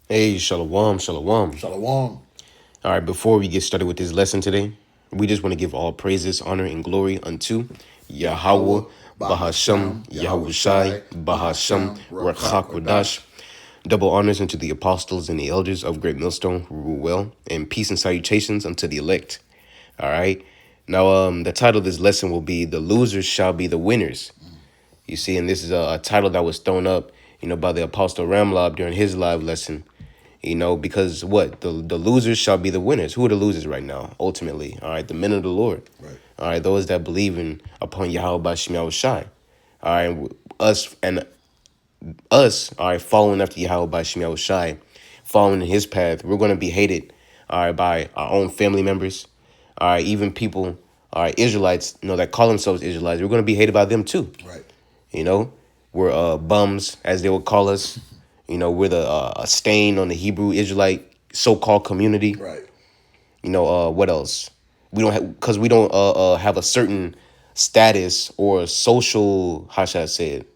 Hey, shalom, shalom. Shalom. All right, before we get started with this lesson today, we just want to give all praises, honor, and glory unto Yahweh, Yahweh, Bahasham, Bahasham, Yahweh Yahushai, Shai, Bahasham, Bahasham, Rakak Rachakwadash. Wadash. Double honors unto the apostles and the elders of Great Millstone who rule well, and peace and salutations unto the elect. All right. Now, the title of this lesson will be "The Losers Shall Be the Winners." You see, and this is a title that was thrown up, by the Apostle Ramlab during his live lesson. Because what? The losers shall be the winners. Who are the losers right now, ultimately? All right, the men of the Lord. Right. All right, those that believe in upon Yahweh Bashim Yahushai. All right, us, all right, following after Yahweh Bashim Yahushai, following in his path, we're going to be hated, all right, by our own family members, all right, even people, all right, Israelites, that call themselves Israelites. We're going to be hated by them too. Right. You know, we're bums, as they would call us. We're the a stain on the Hebrew Israelite so-called community. Right. What else? We don't have because we don't have a certain status or social. How should I say it?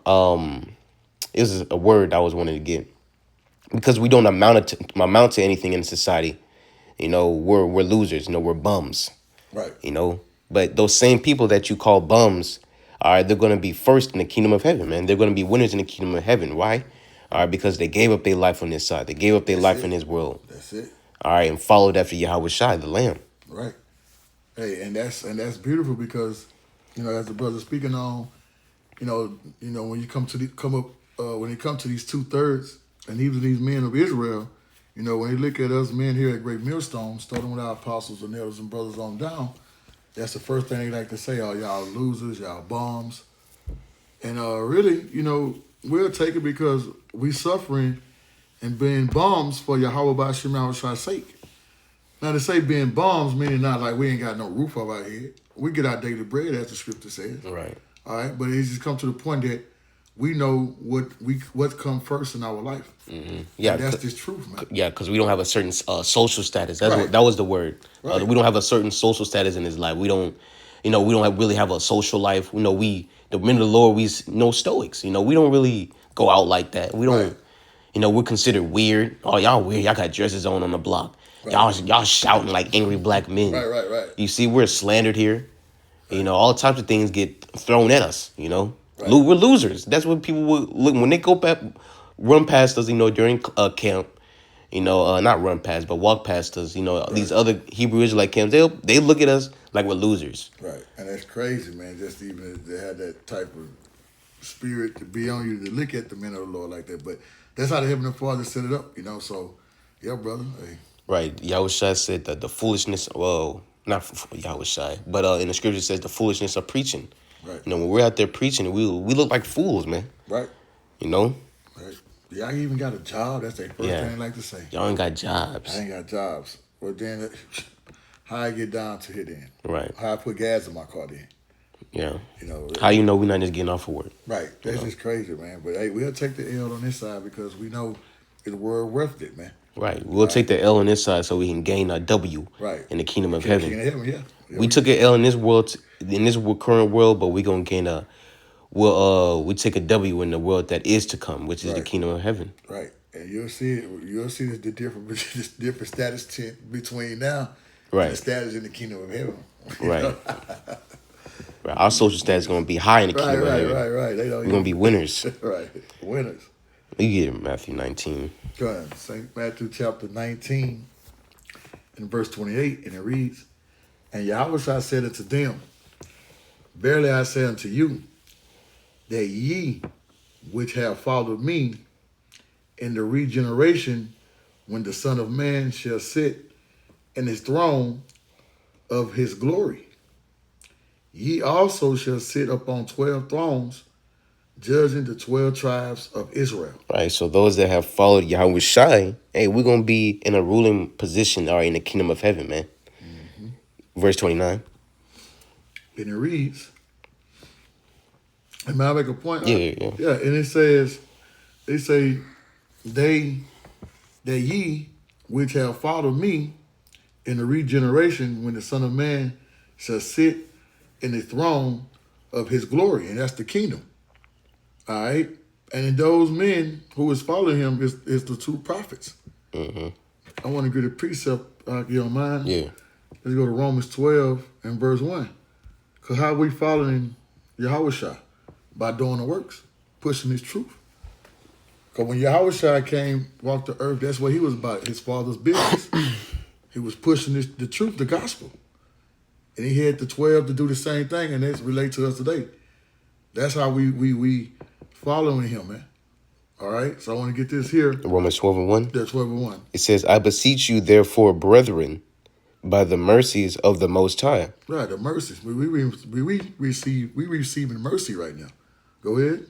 It was a word I was wanting to get because we don't amount to anything in society. We're losers. We're bums. Right. you know. But those same people that you call bums, all right, they're going to be first in the kingdom of heaven, man. They're going to be winners in the kingdom of heaven. Why? All right, because they gave up their life on this side. They gave up their That's life in it. this world. That's it. All right, and followed after Yahweh Shai, the Lamb. Right. Hey, and that's beautiful because, as the brother speaking on, when you come to come up when it comes to these 2/3 and even these men of Israel, when they look at us men here at Great Millstone, starting with our apostles and elders and brothers on down, that's the first thing they like to say, oh, y'all losers, y'all bums. And really, we'll take it because we suffering and being bums for Yahweh Bashim Yahushua's sake. Now to say being bums meaning not like we ain't got no roof over our head. We get our daily bread as the scripture says. Right. All right. But it's just come to the point that we know what come first in our life. Yeah, And that's just truth, man. yeah, because we don't have a certain social status. That's Right. what that was the word. Right. We don't have a certain social status in this life. We don't, we don't really have a social life. We the men of the Lord, no stoics. We don't really go out like that. We don't. Right. We're considered weird. Oh, y'all weird. Y'all got dresses on the block. Right. Y'all shouting like angry black men. Right. You see, we're slandered here. All types of things get thrown at us. Right. We're losers. That's what people would look when they go back, run past us. During camp. Not run past, but walk past us. These other Hebrew Israelite camps. They look at us like we're losers. Right. And that's crazy, man. Just even to have that type of spirit to be on you to look at the men of the Lord like that. But that's how the Heavenly Father set it up, So, yeah, brother. Hey. Right. Yahushua said that the foolishness. Well, not Yahushua, but in the scripture it says the foolishness of preaching. Right. When we're out there preaching, we look like fools, man. Right. You know. Right. Y'all even got a job? That's their first thing they like to say. Y'all ain't got jobs. I ain't got jobs. Well, then, how I get down to here then? Right. How I put gas in my car then? Yeah. How we're not just getting off of work? Right. That's just crazy, man. But hey, we'll take the L on this side because we know it's worth worth it, man. Right. We'll take the L on this side so we can gain a W. Right. In the kingdom of heaven. Yeah. We took an L in this world, in this current world, but we gonna gain we take a W in the world that is to come, which is the kingdom of heaven. Right. And you'll see the different status between now and the status in the kingdom of heaven. Right. Right. Our social status is gonna be high in the kingdom of heaven. Right. We're gonna be winners. Right. Winners. You get it, Matthew 19. Go ahead. St. Matthew chapter 19 and verse 28, and it reads, And Yahweh said unto them, Verily I say unto you, that ye which have followed me in the regeneration, when the Son of Man shall sit in his throne of his glory, ye also shall sit upon 12 thrones, judging the 12 tribes of Israel. Right, so those that have followed Yahweh Shai, hey, we're going to be in a ruling position in the kingdom of heaven, man. Verse 29. And it reads, and may I make a point? Yeah. Yeah, and it says, that ye which have followed me in the regeneration, when the Son of Man shall sit in the throne of his glory, and that's the kingdom. All right. And those men who is following him is the two prophets. Mm-hmm. I want to get a precept, you don't mind? Yeah. Let's go to Romans 12 and verse 1. Because how we following Yahushua? By doing the works, pushing his truth. Because when Yahushua came, walked the earth, that's what he was about, his father's business. He was pushing the truth, the gospel. And he had the 12 to do the same thing, and that's relate to us today. That's how we following him, man. All right? So I want to get this here. Romans 12 and 1. That's 12 and 1. It says, I beseech you, therefore, brethren, by the mercies of the Most High. Right, the mercies. We receiving mercy right now. Go ahead.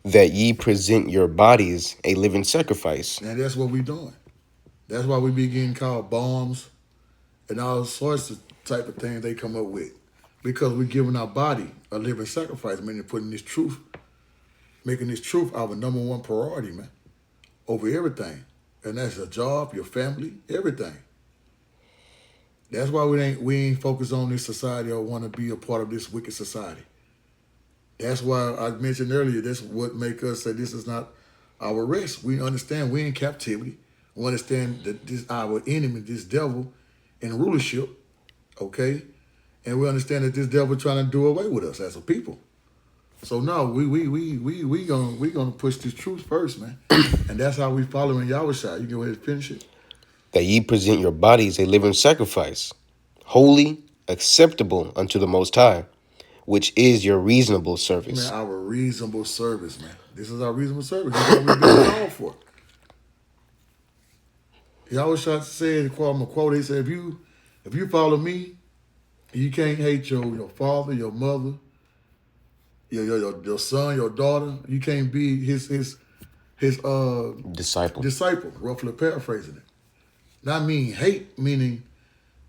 That ye present your bodies a living sacrifice. And that's what we doing. That's why we be getting called bombs and all sorts of type of things they come up with. Because we're giving our body a living sacrifice, meaning putting this truth, making this truth our number one priority, man, over everything. And that's your job, your family, everything. That's why we ain't focused on this society or want to be a part of this wicked society. That's why I mentioned earlier, that's what make us say this is not our rest. We understand we're in captivity. We understand that this our enemy, this devil, in rulership, okay? And we understand that this devil trying to do away with us as a people. So no, we gonna push this truth first, man. And that's how we following Yahushua. You go ahead and finish it. That ye present your bodies a living sacrifice, holy, acceptable unto the Most High, which is your reasonable service. Man, our reasonable service, man. This is our reasonable service. That's what we've been called for. Yahushua said, I'm gonna quote, he said, if you follow me, you can't hate your father, your mother, your son, your daughter. You can't be his disciple, roughly paraphrasing it. Not mean hate, meaning,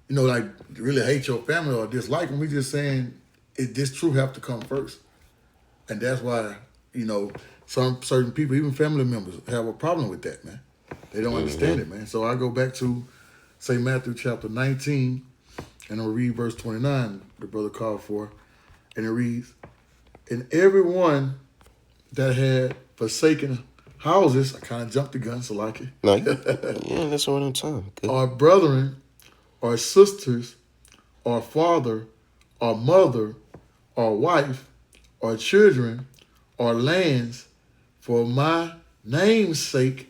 like really hate your family or dislike them. We just saying this truth have to come first. And that's why, some certain people, even family members, have a problem with that, man. They don't understand it, man. So I go back to, say, Matthew chapter 19, and I'll read verse 29, the brother called for, and it reads, and everyone that had forsaken houses, I kind of jumped the gun, so like it. No, yeah, that's what I'm talking about. Or brethren, or sisters, or father, or mother, or wife, or children, or lands, for my name's sake,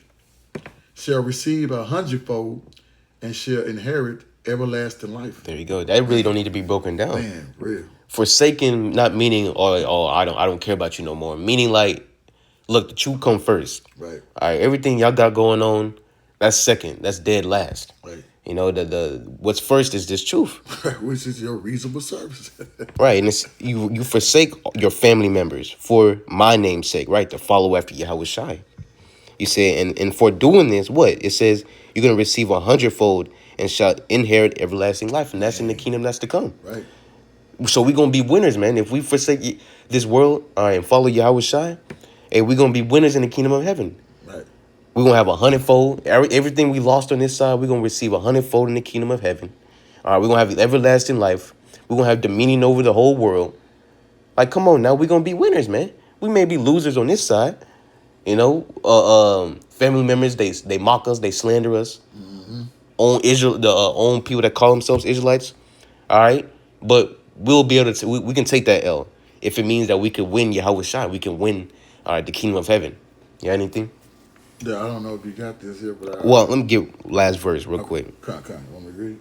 shall receive 100-fold, and shall inherit everlasting life. There you go. That really don't need to be broken down. Man, real. Forsaken, not meaning, oh, I don't care about you no more. Meaning like, look, the truth come first. Right. All right, everything y'all got going on, that's second. That's dead last. Right. The what's first is this truth. Which is your reasonable service. Right, and it's you forsake your family members for my name's sake, right? To follow after Yahushua. You say, and for doing this, what? It says you're gonna receive 100-fold and shall inherit everlasting life, and that's in the kingdom that's to come. Right. So we're gonna be winners, man. If we forsake this world, all right, and follow Yahushua, hey, we're gonna be winners in the kingdom of heaven. Right. We're gonna have 100-fold. Everything we lost on this side, we're gonna receive 100-fold in the kingdom of heaven. All right, we're gonna have everlasting life. We're gonna have dominion over the whole world. Like, come on now, we're gonna be winners, man. We may be losers on this side. Family members, they mock us, they slander us. Mm-hmm. Own people that call themselves Israelites. All right, but we'll be able to. We can take that L if it means that we could win Yahushua. We can win, the kingdom of heaven. You got anything? Yeah, I don't know if you got this here, but Well, let me get last verse real quick. Come on, want me to read?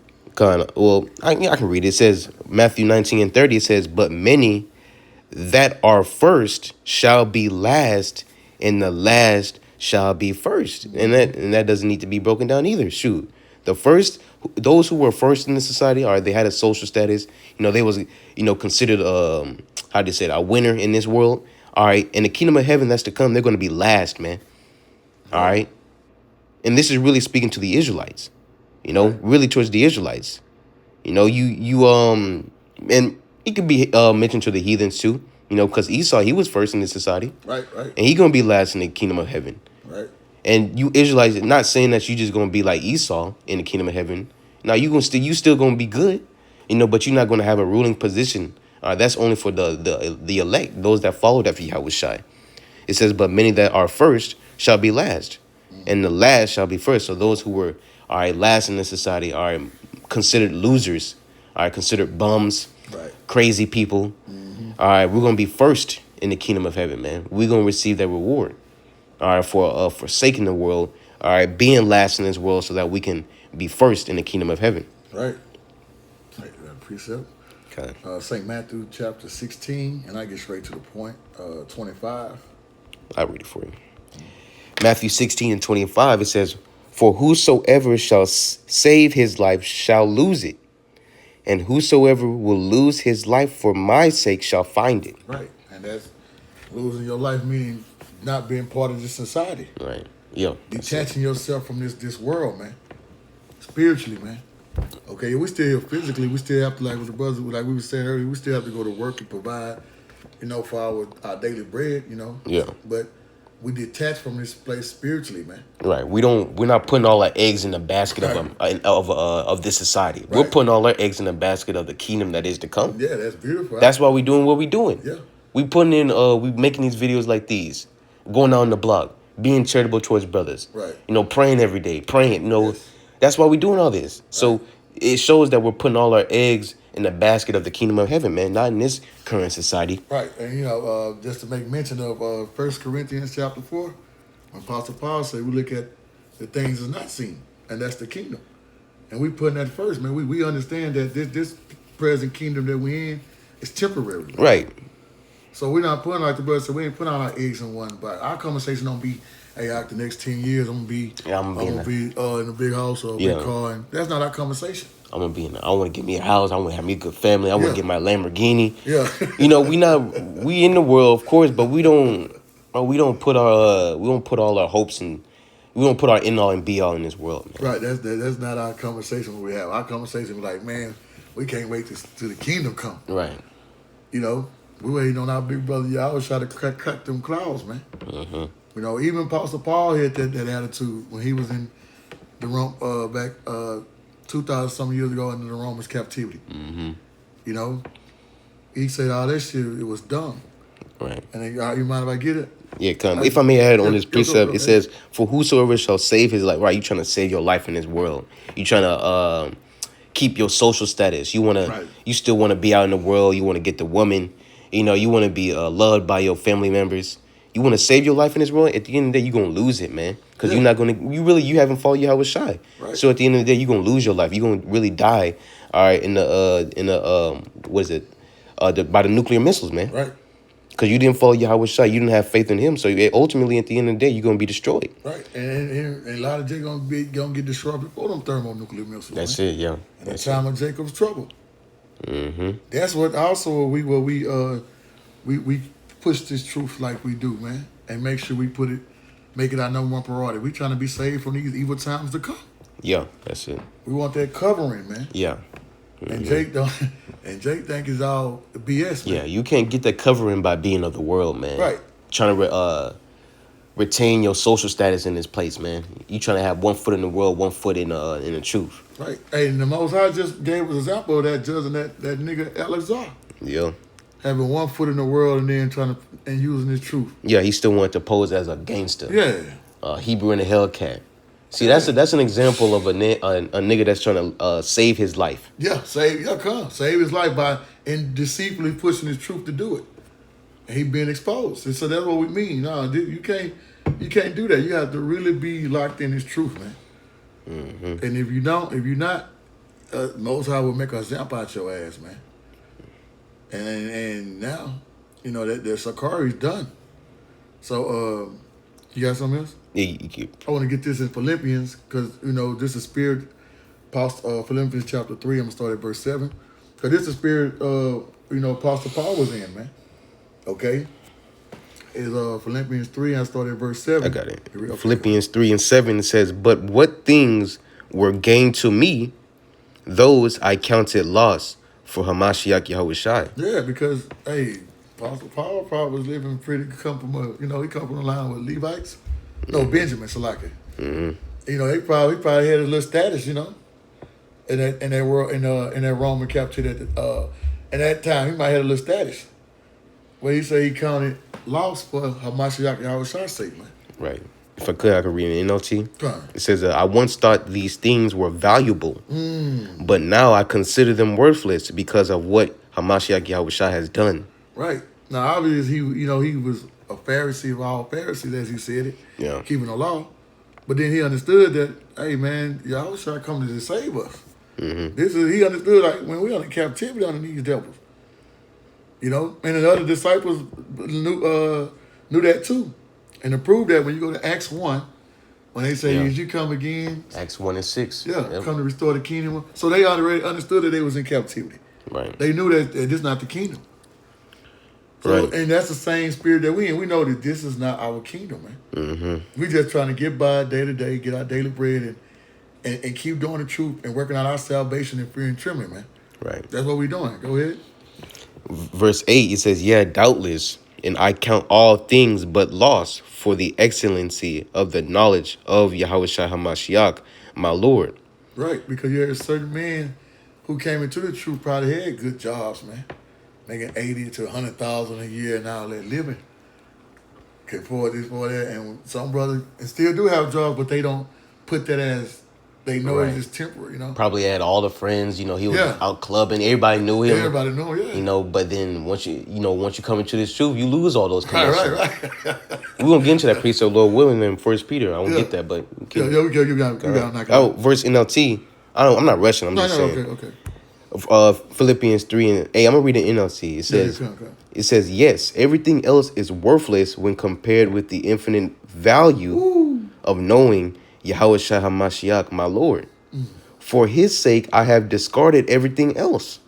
I can read it. It says Matthew 19:30. It says, "But many that are first shall be last, and the last shall be first." And that doesn't need to be broken down either. Shoot, the first, those who were first in the society, they had a social status. They was considered how do you say it, a winner in this world. All right, in the kingdom of heaven that's to come, they're going to be last, man. All right, and this is really speaking to the Israelites. Really towards the Israelites. And it could be mentioned to the heathens too. Because Esau, he was first in this society. Right. And he gonna be last in the kingdom of heaven. Right. And you Israelites, not saying that you just gonna be like Esau in the kingdom of heaven. Now you still gonna be good, but you're not gonna have a ruling position. That's only for the elect, those that followed after Yahushua. It says, but many that are first shall be last, and the last shall be first. So those who were last in the society are considered losers, are considered bums, Right. crazy people. All right, we're gonna be first in the kingdom of heaven, man. We're gonna receive that reward. All right, for forsaking the world. All right, being last in this world so that we can be first in the kingdom of heaven. Right. That precept. Okay. St. Matthew chapter 16, and I get straight to the point. 25. I'll read it for you. Matthew 16 and 25, it says, for whosoever shall save his life shall lose it. And whosoever will lose his life for my sake shall find it. Right. And that's losing your life, meaning not being part of this society. Right. Yeah. Detaching yourself from this world, man. Spiritually, man. Okay, we still here physically. We still have to, like with the brothers, like we were saying earlier, we still have to go to work and provide, for our daily bread, Yeah. But we detach from this place spiritually, man. Right. We're not putting all our eggs in the basket of this society. We're putting all our eggs in the basket of the kingdom that is to come. Yeah, that's beautiful. That's why we're doing what we're doing. Yeah. We putting in we making these videos like these, going out on the block, being charitable towards brothers. Right. Praying every day, praying, Yes. That's why we're doing all this. So it shows that we're putting all our eggs in the basket of the kingdom of heaven, man, not in this current society. Right, and just to make mention of 1 Corinthians chapter 4, when Apostle Paul said we look at the things that's not seen, and that's the kingdom. And we putting that first, man. We understand that this present kingdom that we're in is temporary. Man. Right. So we're not putting, like the brother said, we ain't putting all our eggs in one. But our conversation don't be, hey, after the next 10 years, I'm gonna be in a big house or a big car. And that's not our conversation. I want to get me a house. I want to have me a good family. I want to get my Lamborghini. Yeah. we in the world, of course, but we don't put all our hopes and we don't put our end all and be all in this world, man. Right. That's not our conversation we have. Our conversation is like, man, we can't wait to the kingdom come. Right. We waiting on our big brother. Yeah, I always try to cut them clouds, man. Mm-hmm. Even Apostle Paul had that attitude when he was in the Rome back 2,000 some years ago in the Romans captivity. Mm-hmm. He said all that shit, it was dumb. Right. And then, you mind if I get it? Yeah, come. If I may add on this precept, it says, "For whosoever shall save his life." Right, you trying to save your life in this world. You trying to keep your social status. You still want to be out in the world. You want to get the woman. You want to be loved by your family members. You want to save your life in this world. At the end of the day, you're gonna lose it, man. Because you're not gonna. You haven't followed Yahweh Shai. Right. So at the end of the day, you're gonna lose your life. You're gonna really die. All right, in the what is it? By the nuclear missiles, man. Right. Because you didn't follow Yahweh Shai. You didn't have faith in him. So ultimately, at the end of the day, you're going to be destroyed. Right. And a lot of J gonna get destroyed before them thermonuclear missiles. That's man. it, yeah. In the time of Jacob's trouble. Mm-hmm. That's what also we push this truth like we do, man. And make sure make it our number one priority. We trying to be saved from these evil times to come. Yeah, that's it. We want that covering, man. Yeah. Mm-hmm. And Jake think it's all BS, man. Yeah, you can't get that covering by being of the world, man. Right. Trying to retain your social status in this place, man. You trying to have 1 foot in the world, 1 foot in the truth. Right. Hey, and the Most High just gave us an example of that, judging that nigga Alexar. Yeah. Having 1 foot in the world and then and using his truth. Yeah, he still wanted to pose as a gangster. Yeah. Hebrew and a Hellcat. See, that's an example of a nigga that's trying to save his life. Yeah, save his life by deceitfully pushing his truth to do it. And he being exposed. And so that's what we mean. No, dude, you can't do that. You have to really be locked in his truth, man. Mm-hmm. And if you're not, Most High will make an example out your ass, man. And now, that Sakari's done. So, you got something else? Yeah, I want to get this in Philippians because, this is spirit, Philippians chapter 3. I'm going to start at verse 7. Because this is spirit, Apostle Paul was in, man. Okay? It's Philippians 3. I started at verse 7. I got it. Okay. Philippians 3 and 7 says, "But what things were gained to me, those I counted loss for Hamashiach Yahweh Shai." Yeah, because, hey, Apostle Paul probably was living pretty comfortable. He come from the line with Levites. No, Benjamin, Salaki. Mm-hmm. He probably had a little status, in that world, in that Roman captivity. At that time, he might have had a little status. Well, he said he counted loss for Hamashiach Yahushua sake, man. Right. If I could read an NLT. Fine. It says, I once thought these things were valuable, but now I consider them worthless because of what Hamashiach Yahushua has done. Right. Now, obviously, he was a Pharisee of all Pharisees, as he said it, Yeah. keeping the law. But then he understood that, hey, man, Yahushua come to save us. He understood, like, when we are in captivity under these devils. You know, and the other disciples knew that too. And to prove that, when you go to Acts 1, when they say, Yeah. as you come again, Acts 1 and 6. yeah, Yep. come to restore the kingdom. So they already understood that they was in captivity. Right. They knew that this is not the kingdom. So, Right. and that's the same spirit that we in. We know that this is not our kingdom, man. Mm-hmm. We just trying to get by day to day, get our daily bread, and keep doing the truth and working out our salvation in fear and trembling, man. Right. That's what we doing. Go ahead. Verse 8, it says, yeah, doubtless, and I count all things but loss for the excellency of the knowledge of Yahushua HaMashiach, my Lord. Right, because there's certain men who came into the truth probably had good jobs, man, making 80 to 100,000 a year and all that living. Can afford this, afford that, and some brothers and still do have jobs, but they don't put that as they know Right. it's just temporary, you know. Probably had all the friends, he was Yeah. out clubbing, everybody knew him. Everybody know, yeah. But then once you come into this truth, you lose all those connections. Right. We're gonna get into that precept, Lord willing, in 1 Peter. I won't Yeah. get that, but Yeah, you got to knock it oh, out. verse NLT. I'm not rushing. I'm just saying. Okay. Philippians 3 and I'm gonna read the NLT. It says, Okay. it says, yes, everything else is worthless when compared with the infinite value of knowing Yahushua HaMashiach, my Lord. For his sake, I have discarded everything else,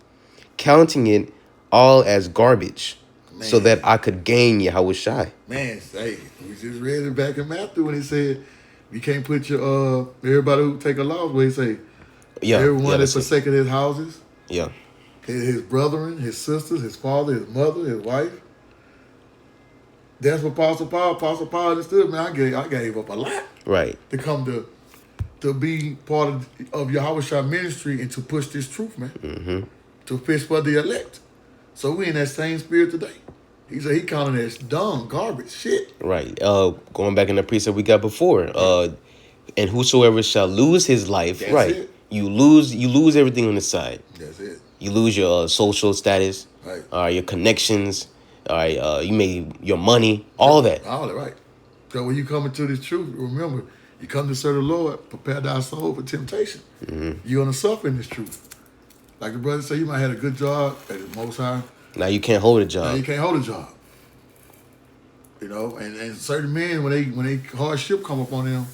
counting it all as garbage, so that I could gain Yahushua. Man, hey, we just read it back in Matthew when he said, you can't put your, everybody who take a loss, where he say, Yeah, everyone that that's it. forsaken his houses, Yeah, his brethren, his sisters, his father, his mother, his wife. That's what Apostle Paul understood, man. I gave up a lot right. to come to be part of Yahushua ministry and to push this truth, man. Mm-hmm. To fish for the elect. So we in that same spirit today. He said he counted as dung, garbage, shit. Right. Going back in the precept we got before. And whosoever shall lose his life, That's right? it. You lose everything on the side. That's it. You lose your social status, Right. your connections, you made your money, all that. All that, right. So when you come into this truth, remember, you come to serve the Lord, prepare thy soul for temptation. Mm-hmm. You're going to suffer in this truth. Like the brother said, you might have had a good job at the Most High. Now you can't hold a Now job. you can't hold a job. You know, and certain men, when they hardship come upon them,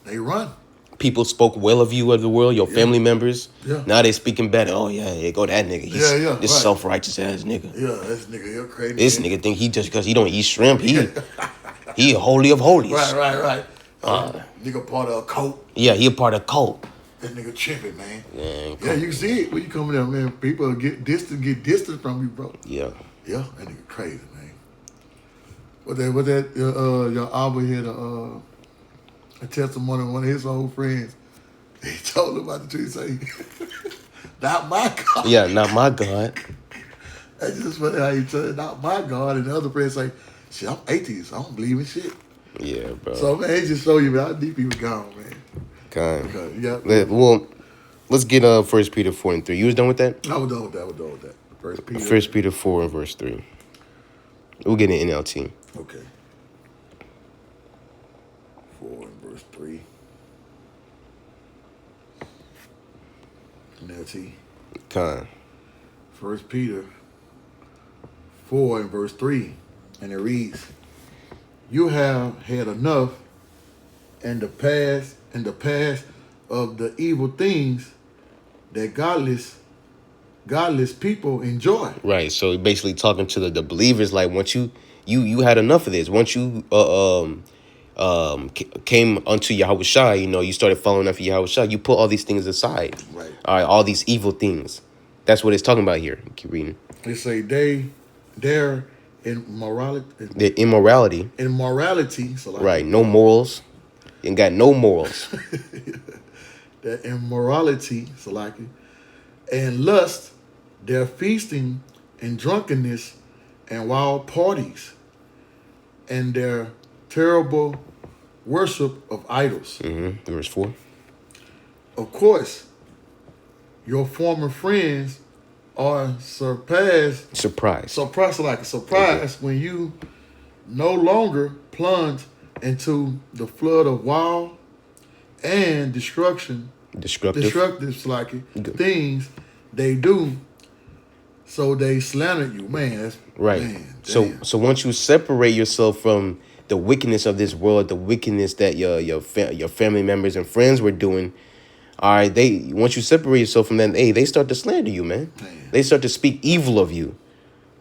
they run. People spoke well of you of the world, your family members. Yeah. Now they speaking better. Oh yeah, here go that nigga. He's Yeah, this right. self-righteous ass nigga. Yeah, this nigga here crazy. This nigga think he just because he don't eat shrimp, he a holy of holies. Right. Nigga part of a cult. Yeah, he a part of cult. That nigga tripping, man. Man, Yeah, you see it when you come in there, man. People get distant from you, bro. yeah. Yeah, that nigga crazy, man. Your Abba had a testimony of one of his old friends. He told him about the truth. He say, not my God. Yeah, not my God. That's just funny how he said, not my God. And the other friend say, shit, I'm atheist. I don't believe in shit. Yeah, bro. So, man, it just show you how deep he was gone, man. Kind. Okay, yeah. Well, let's get 1 Peter 4 and 3. You was done with that? I was done with that. First Peter. 1 Peter 4 and verse 3. We'll get an NLT. Okay. 4 and verse 3. NLT. Kind. 1 Peter 4 and verse 3. And it reads, you have had enough in the past of the evil things that godless people enjoy. Right. So basically talking to the believers, like once you had enough of this. Once you came unto Yahushua, you started following after Yahushua, you put all these things aside. Right. All right, all these evil things. That's what it's talking about here. Keep reading. They say they're in morality. The immorality. So like Right. No morals. You ain't got no morals. that immorality, and lust, their feasting and drunkenness and wild parties, and their terrible worship of idols. Verse 4. Of course, your former friends are surprised when you no longer plunge into the flood of wild and destructive things they do. So they slander you, man. That's, Right. Man, so once you separate yourself from the wickedness of this world, the wickedness that your family members and friends were doing, all right, once you separate yourself from them, hey, they start to slander you, man. They start to speak evil of you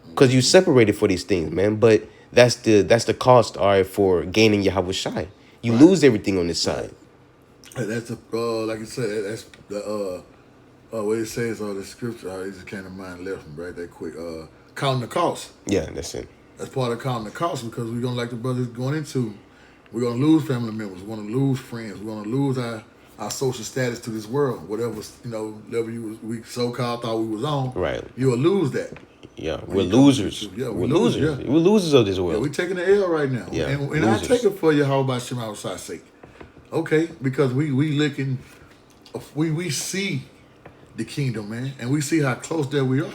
because you separated for these things, man. But that's the cost, all right, for gaining Yahweh Shai. You lose everything on this side. That's like I said, that's the what it says on the scripture. It just came to mind left and right that quick. Counting the cost. Yeah, that's it. That's part of counting the cost because we're gonna, like the brothers going into, we're gonna lose family members, we're gonna lose friends, we're gonna lose our social status to this world. Whatever we so-called thought we was on. Right. You'll lose that. Yeah, we're losers. Yeah, we're losers. Yeah. We're losers of this world. Yeah, we're taking the L right now. Yeah, and I take it for you, how about Shem Shai's sake? Okay, because we see the kingdom, man, and we see how close that we are.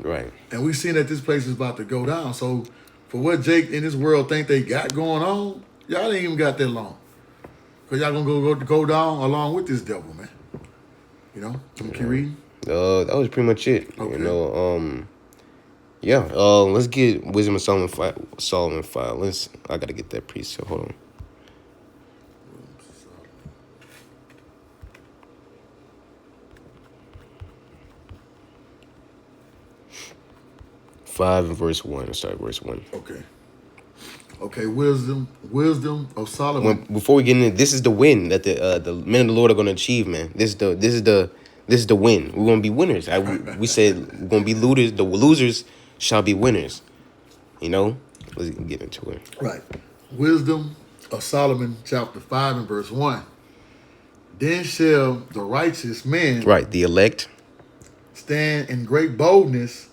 Right. And we see that this place is about to go down. So for what Jake in this world think they got going on, y'all ain't even got that long. Because y'all gonna go down along with this devil, man. You know? Keep reading. That was pretty much it. Okay. You know, let's get Wisdom of Solomon 5. I gotta get that precept. Hold on. Five and verse 1. Let's start verse 1. Okay, wisdom of Solomon. Before we get into this is the win that the men of the Lord are gonna achieve, man. This is the win. We're gonna be winners. We said we're gonna be losers. The losers shall be winners. You know? Let's get into it. Right. Wisdom of Solomon, chapter 5 and verse 1. Then shall the righteous man, right, the elect, stand in great boldness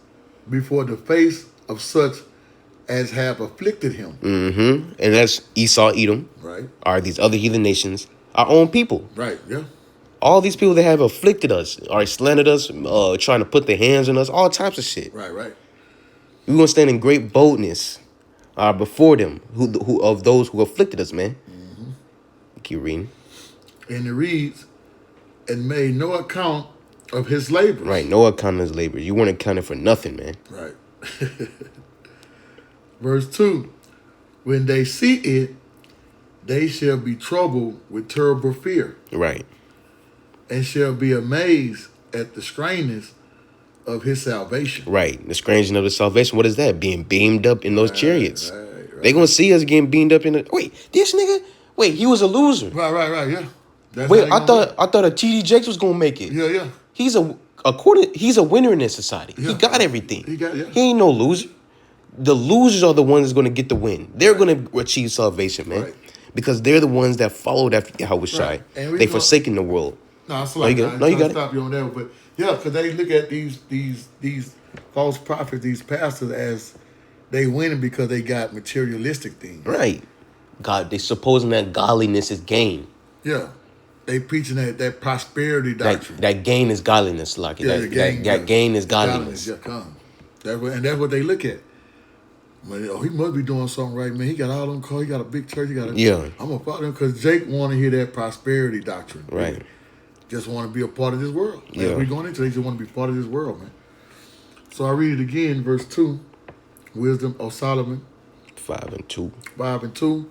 before the face of such as have afflicted him. And that's Esau, Edom. Right. Are these other heathen nations, our own people. Right, yeah. All these people that have afflicted us, or slandered us, trying to put their hands on us, all types of shit. Right. We're going to stand in great boldness before them, who of those who afflicted us, man. Keep reading. And it reads, and made no account of his labors. Right, no account of his labors. You weren't accounted for nothing, man. Right. Verse 2, when they see it, they shall be troubled with terrible fear. Right. And shall be amazed at the strangeness of his salvation. Right. The strangeness of the salvation. What is that? Being beamed up in those chariots. Right. They're going to see us getting beamed up in the... Wait, this nigga... Wait, he was a loser. Right, yeah. That's wait, I thought a T.D. Jakes was going to make it. Yeah. He's a winner in this society. Yeah. He got everything. He ain't no loser. The losers are the ones that's going to get the win. They're going to achieve salvation, man. Right. Because they're the ones that followed after Yahweh Shai. They forsaken the world. No, it's like, you got it. Stop you on that, but yeah, because they look at these false prophets, these pastors, as they winning because they got materialistic things. Right. God, they supposing that godliness is gain. Yeah. They preaching that prosperity doctrine. That gain is godliness, like that gain is godliness. Yeah, come. That's what they look at. Well, he must be doing something right, man. He got all them cars. He got a big church. I'm gonna follow him because Jake want to hear that prosperity doctrine. Right. Really. Just want to be a part of this world. Yeah. We're going into, they just want to be part of this world, man. So I read it again, verse 2. Wisdom of Solomon. 5 and 2. 5 and 2.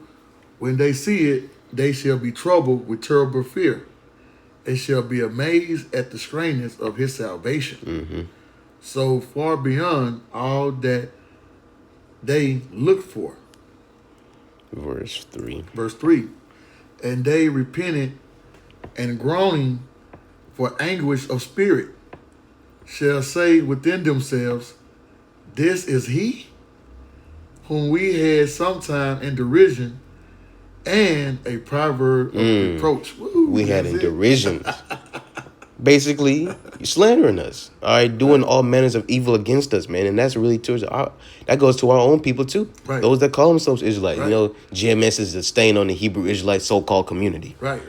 When they see it, they shall be troubled with terrible fear. They shall be amazed at the strangeness of his salvation. So far beyond all that they look for. Verse 3. Verse 3. And they repented and groaning for anguish of spirit shall say within themselves, this is he whom we had sometime in derision and a proverb of reproach. We had in derision. Basically, you're slandering us. All right, doing all manners of evil against us, man, and that's really towards that goes to our own people too. Right. Those that call themselves Israelites. Right. You know, GMS is a stain on the Hebrew Israelite so-called community. Right.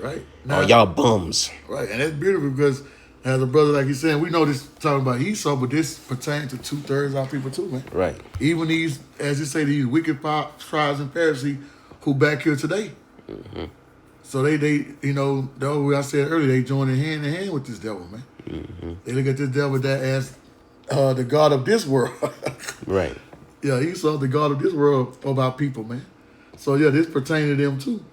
Oh, y'all bums. Right, and that's beautiful because as a brother, like he's saying, we know this talking about Esau, but this pertains to 2/3 of our people too, man. Right. Even these, as you say, these wicked scribes and Pharisees who back here today. Mm-hmm. So they, you know, the way I said earlier, they joining hand in hand with this devil, man. Mm-hmm. They look at this devil that as the God of this world. Right. Yeah, Esau, the God of this world of our people, man. So yeah, this pertains to them too.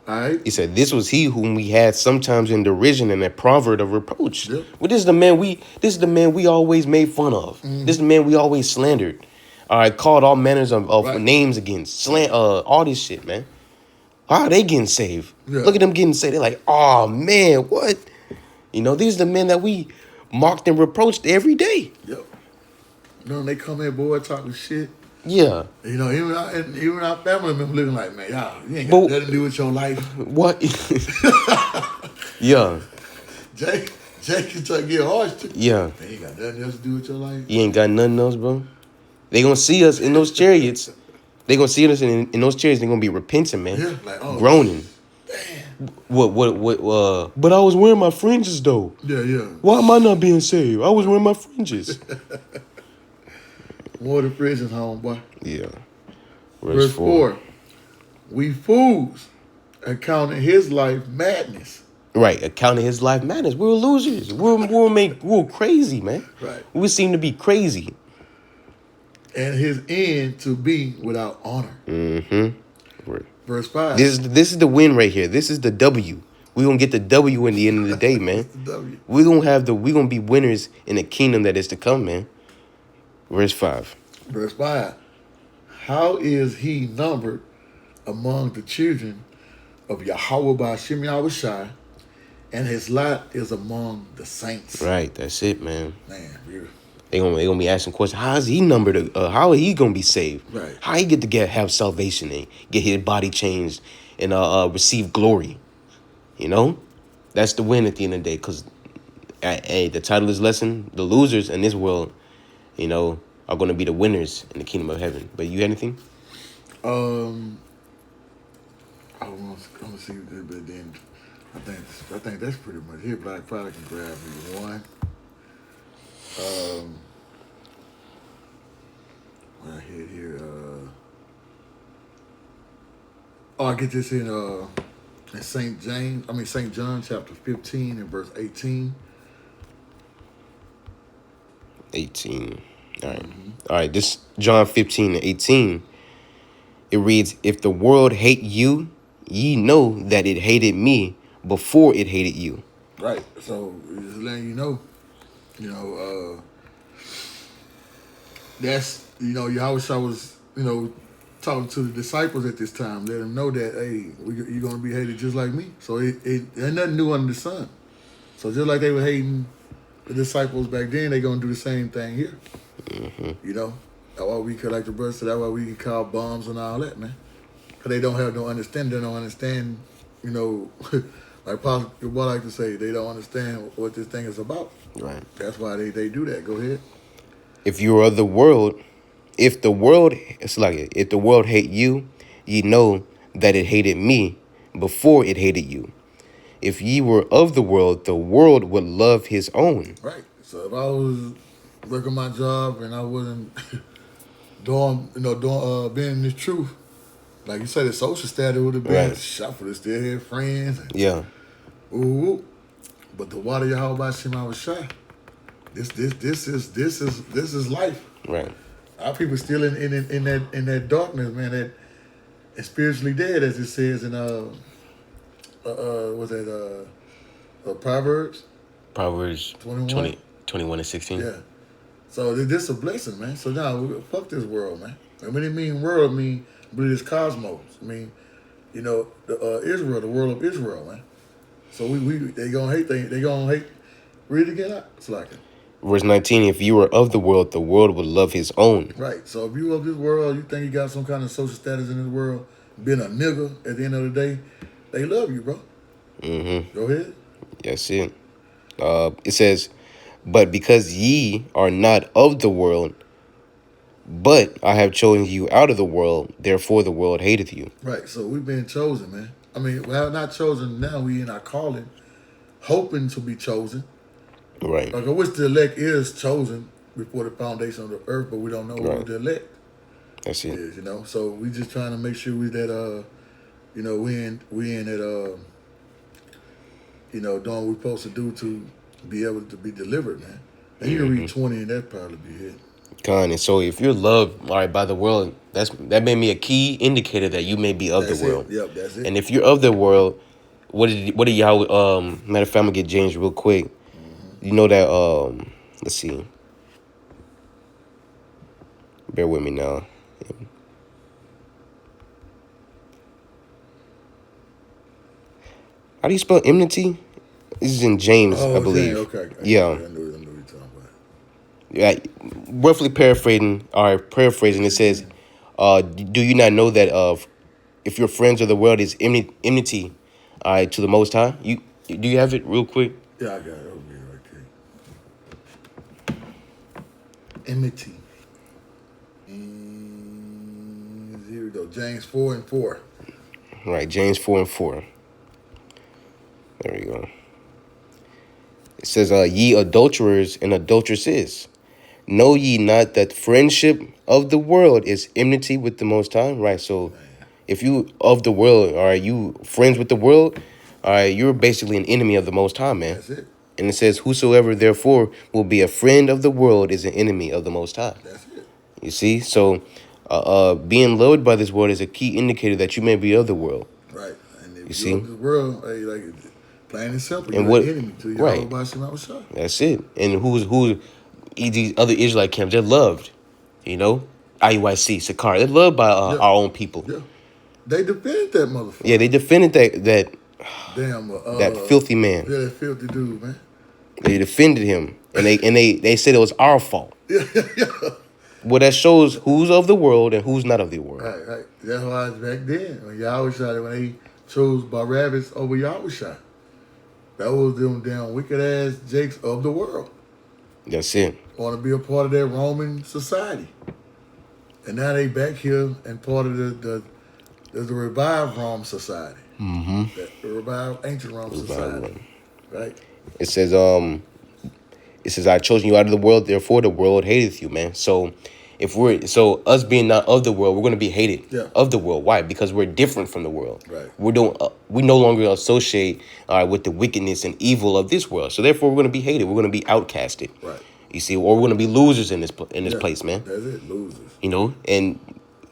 All right. He said, "This was he whom we had sometimes in derision and a proverb of reproach." Yep. Well, this is the man we always made fun of. This is the man we always slandered. All right, called all manners of Right. names against, all this shit, man. How are they getting saved? Yeah. Look at them getting saved. They're like, oh man, what? You know, these are the men that we mocked and reproached every day. Yep. You know, they come in, boy, talking shit. Yeah. You know, even our family members looking like, man, y'all, you ain't But- got nothing to do with your life. What? Yeah. Jake can try to get harsh too. Yeah. Man, you ain't got nothing else to do with your life. You ain't got nothing else, bro. They gonna see us in those chariots. They gonna see us in those chariots. They gonna be repenting, man. Yeah, like, oh, groaning. damn. What? But I was wearing my fringes though. Yeah. Why am I not being saved? I was wearing my fringes. More the prison's home, boy. Yeah. Verse 4. We fools accounting his life madness. Right, accounting his life madness. We were losers. We were crazy, man. Right. We seem to be crazy. And his end to be without honor. Mm-hmm. Verse 5. This is the win right here. This is the W. We gonna get the W in the end of the day, man. The W. We gonna be winners in the kingdom that is to come, man. Verse 5. Verse 5. How is he numbered among the children of Yahweh by Hashem Yahushai, and his lot is among the saints. Right, that's it, man. Man, beautiful. They gonna be asking questions. How is he numbered? How are he gonna be saved? Right. How he get to have salvation and get his body changed and receive glory? You know, that's the win at the end of the day. Cause, hey, the title of this lesson: the losers in this world, you know, are gonna be the winners in the kingdom of heaven. But you had anything? I want to see, but then I think that's pretty much it. Black Friday can grab me one. What I hit here. I get this in St. John chapter 15 and verse 18. 18. All right. All right. This John 15 and 18. It reads, "If the world hate you, ye know that it hated me before it hated you." Right. So just letting you know, that's Yahweh was talking to the disciples at this time, let them know that you're gonna be hated just like me. So it ain't nothing new under the sun. So just like they were hating the disciples back then, they gonna do the same thing here. You know, that's why we could, like the brother said, that's why we can call bombs and all that, man. Cause they don't have no understanding. They don't understand, like Pastor what I like to say, they don't understand what this thing is about. Right. That's why they do that. Go ahead. If you are of the world, if the world hate you, ye know that it hated me before it hated you. If ye were of the world would love his own. Right. So if I was working my job and I wasn't being in this truth, like you said, the social status would have been Right. shuffled. It still had friends. And, Yeah. ooh. But the water Yahweh by Shema was shy. This is life. Right. Our people still in that darkness, man. That is spiritually dead, as it says in Proverbs. Proverbs 21? 21 and 16. Yeah. So this is a blessing, man. So now fuck this world, man. And when it mean world, I mean this cosmos. I mean, Israel, the world of Israel, man. So they gonna hate. They gonna hate. Read it again. It's like it. Verse 19, if you were of the world would love his own. Right. So if you of this world, you think you got some kind of social status in this world, being a nigga at the end of the day, they love you, bro. Mm-hmm. Go ahead. That's it. It says, "But because ye are not of the world, but I have chosen you out of the world, therefore the world hateth you." Right. So we've been chosen, man. I mean, well, not chosen now. We in our calling, hoping to be chosen. Right. Like I wish the elect is chosen before the foundation of the earth, but we don't know who Right. the elect That's it. is. So we just trying to make sure we that we in that doing what we're supposed to do to be able to be delivered, man. And you can read 20 and that probably be it. Con. And so if you're loved, all right, by the world, that may be a key indicator that you may be of That's the world. it. Yep, that's it. And if you're of the world, what did y'all matter of fact, I'm gonna get James real quick. You know that let's see. Bear with me now. How do you spell enmity? This is in James, I believe. Okay. Yeah. I know what you're talking about. Yeah, roughly paraphrasing, it says, do you not know that if your friends of the world is enmity, to the Most High? Do you have it real quick? Yeah, I got it over here right there. Enmity. And here we go. James 4:4. Right, James 4:4. There we go. It says, ye adulterers and adulteresses, know ye not that friendship of the world is enmity with the Most High? Right, so if you of the world, are you friends with the world? All right, you're basically an enemy of the Most High, man. That's it. And it says, whosoever therefore will be a friend of the world is an enemy of the Most High. That's it. You see, so being loved by this world is a key indicator that you may be of the world. Right. And if You you see? see the world, hey, like plain and simple, And you're what- an enemy to right. Yahweh B'Shem Shah. That's it. And who these other Israelite camps, they're loved. You know, IUIC, Sakar, they're loved by Yeah. our own people. Yeah. They defended that motherfucker. Yeah, they defended that Damn. that filthy man. Yeah, that filthy dude, man. They defended him, and they said it was our fault. Yeah. Well, that shows who's of the world and who's not of the world. Right. That's why it's back then when Yahweh Shah, when they chose Barabbas over Yahweh Shah. That was them damn wicked ass jakes of the world. That's it. Want to be a part of that Roman society. And now they back here and part of the revived Rome society. Mm-hmm. The revived ancient Rome society. Right? It says, I chosen you out of the world, therefore the world hateth you, man. So us being not of the world, we're gonna be hated of the world. Why? Because we're different from the world. Right. We no longer associate with the wickedness and evil of this world. So therefore we're gonna be hated. We're gonna be outcasted. Right. You see, or we're gonna be losers in this place, man. That's it, losers. You know, and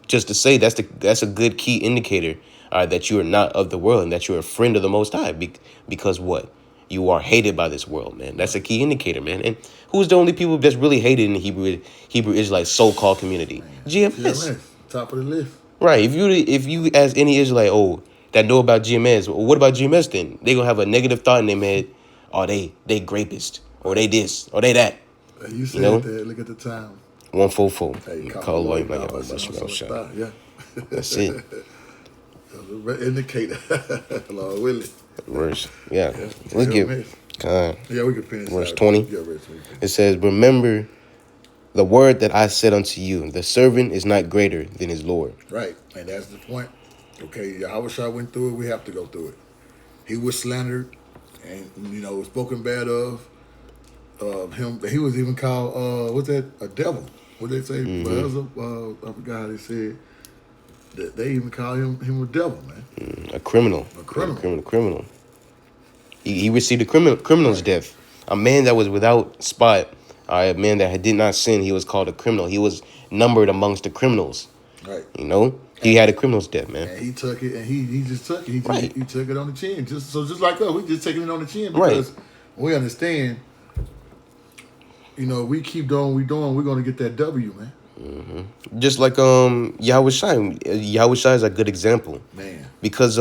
just to say that's a good key indicator that you are not of the world and that you're a friend of the Most High. Because what? You are hated by this world, man. That's a key indicator, man. And who's the only people that's really hated in the Hebrew Israelite so-called community? GMS. Top of the list. Right. If you ask any Israelite, that know about GMS, well, what about GMS then? They gonna have a negative thought in their head. Oh, they grapist, or they this, or they that. You said that. Look at the time. 144. Hey, Call Lord, like Yahweh B'Shem Shah. Yeah. That's it. Indicator. Lord willing. Verse, yeah. Let's get yeah, we can finish. Verse 20. Yeah, it says, remember the word that I said unto you, the servant is not greater than his Lord. Right, and that's the point. Okay, Yahweh Shah went through it, we have to go through it. He was slandered and, spoken bad of him. He was even called, what's that, a devil. What they say? Mm-hmm. I forgot how they said. They even call him a devil, man. A criminal. A criminal. Criminal. He received a criminal's death. A man that was without spot, a man that did not sin, he was called a criminal. He was numbered amongst the criminals. Right. He had a criminal's death, man. And he took it, and he just took it. He took it on the chin. Just like us, we just taking it on the chin because we understand. We keep doing what we're doing. We're gonna get that W, man. Mm-hmm. Just like Yahweh Shai. Yahweh Shai is a good example, man, because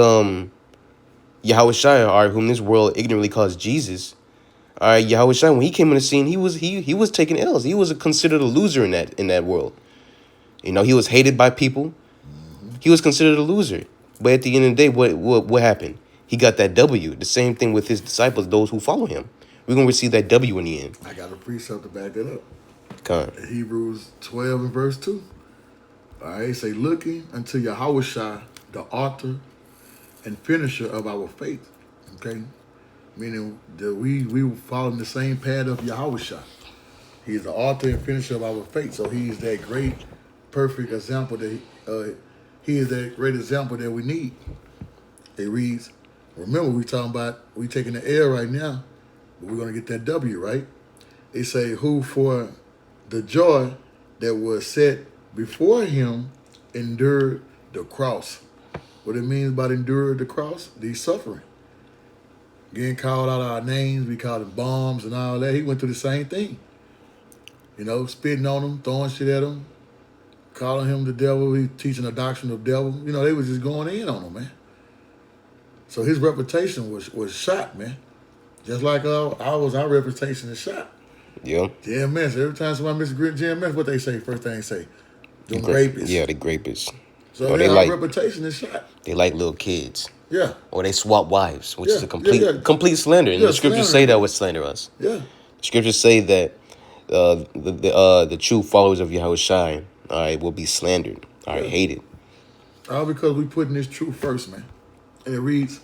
Yahweh Shai, whom this world ignorantly calls Jesus, Yahweh Shai, when he came on the scene, he was taking L's. He was considered a loser in that world. He was hated by people. Mm-hmm. He was considered a loser. But at the end of the day, what happened? He got that W. The same thing with his disciples, those who follow him. we're gonna receive that W in the end. I got a precept to back that up. Con. Hebrews 12 and verse 2. All right, say, looking unto Yahushua, the author and finisher of our faith. Okay? Meaning that we following the same path of Yahushua. He is the author and finisher of our faith. So he is that great, perfect example that he is that great example that we need. It reads, remember we taking the L right now, but we're gonna get that W, right? They say, who for the joy that was set before him endured the cross. What it means by endured the cross? The suffering. Getting called out our names, we called him bombs and all that. He went through the same thing. You know, spitting on him, throwing shit at him, calling him the devil. He teaching the doctrine of devil. You know, they was just going in on him, man. So his reputation was shot, man. Just like our reputation is shot. Yeah. JMS. Every time somebody misses JMS, what they say? First thing they say, them rapists. Yeah, the rapists. So our reputation is shot. They like little kids. Yeah. Or they swap wives, which is a complete slander. And the scriptures say that would slander us. Yeah. The scriptures say that the true followers of Yahushua, all right, will be slandered, all right, hated. All because we putting this truth first, man. And it reads,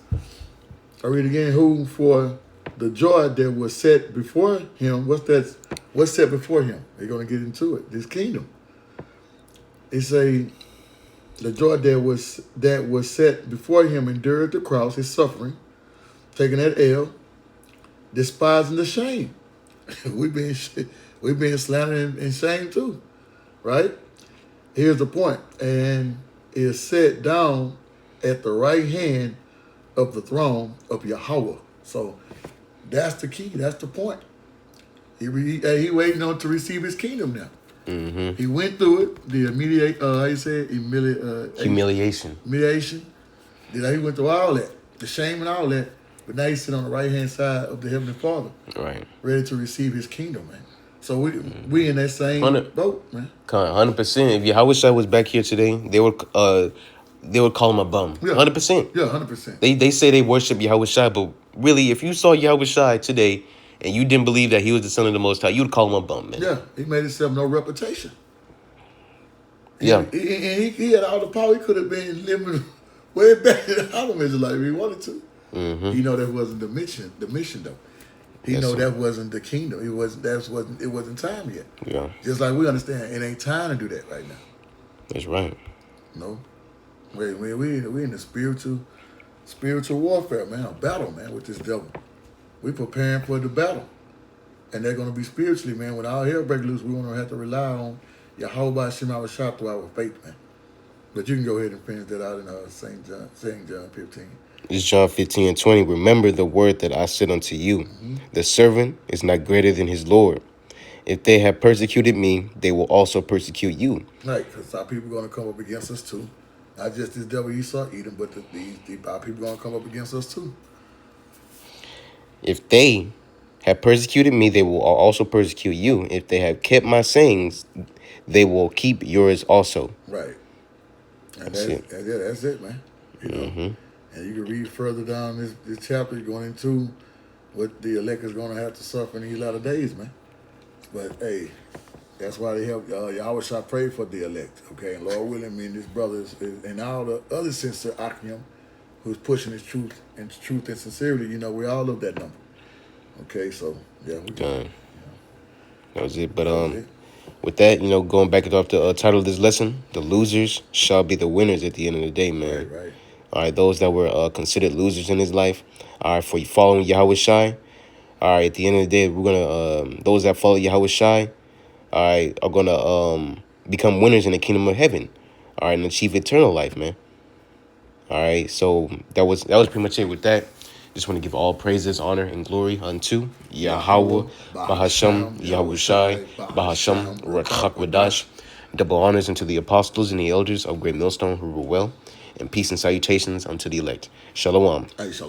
I read again, who for the joy that was set before him, what's set before him? They're gonna get into it. This kingdom. It say the joy that was set before him endured the cross, his suffering, taking that L, despising the shame. we being slandered and shamed too, right? Here's the point, and is set down at the right hand of the throne of Yahweh. So that's the key. That's the point. He waiting on to receive his kingdom now. Mm-hmm. He went through it. The humiliation. Then he went through all that, the shame and all that. But now he's sitting on the right hand side of the Heavenly Father, right, ready to receive his kingdom, man. So we in that same boat, man. 100%. If Yahushua was back here today, they would call him a bum. 100%. Yeah, 100%. They say they worship Yahushua, but really, if you saw Yahushua today and you didn't believe that he was the Son of the Most High, you would call him a bum, man. Yeah, he made himself no reputation. Yeah. He had all the power. He could have been living way back in the Harlem Israelite if he wanted to. Mm-hmm. He know that wasn't the mission though. He know that wasn't the kingdom. It wasn't time yet. Yeah. Just like we understand, it ain't time to do that right now. That's right. No. We in the spiritual warfare, man, a battle, man, with this devil. We preparing for the battle. And they're gonna be spiritually, man. When all hell break loose, we're gonna have to rely on Yahweh Shema Shah through our faith, man. But you can go ahead and finish that out in St. John 15. It's John 15:20. Remember the word that I said unto you. Mm-hmm. The servant is not greater than his Lord. If they have persecuted me, they will also persecute you. Right, because our people are going to come up against us too. Not just this devil Esau Edom, but our people are going to come up against us too. If they have persecuted me, they will also persecute you. If they have kept my sayings, they will keep yours also. Right. And that's it, man. You know? Mm-hmm. And you can read further down this chapter, going into what the elect is going to have to suffer in these latter days, man. But, hey, that's why they help Yahweh shall pray for the elect, okay? And Lord willing, me and his brothers and all the other sister Akim who's pushing his truth and sincerity, you know, we all love that number. Okay, so, yeah. That was it. But with that, you know, going back off the title of this lesson, the losers shall be the winners at the end of the day, man. Right. All right, those that were considered losers in his life, all right, for following Yahushua, all right, at the end of the day, we're going to, those that follow Yahushua, all right, are going to become winners in the kingdom of heaven, all right, and achieve eternal life, man. All right, so that was pretty much it with that. Just want to give all praises, honor, and glory unto Yahweh, Bahasham, Yahushai, Bahasham, Rakak Wadash. Double honors unto the apostles and the elders of Great Millstone who rule well, and peace and salutations unto the elect. Shalom. Hey, shalom.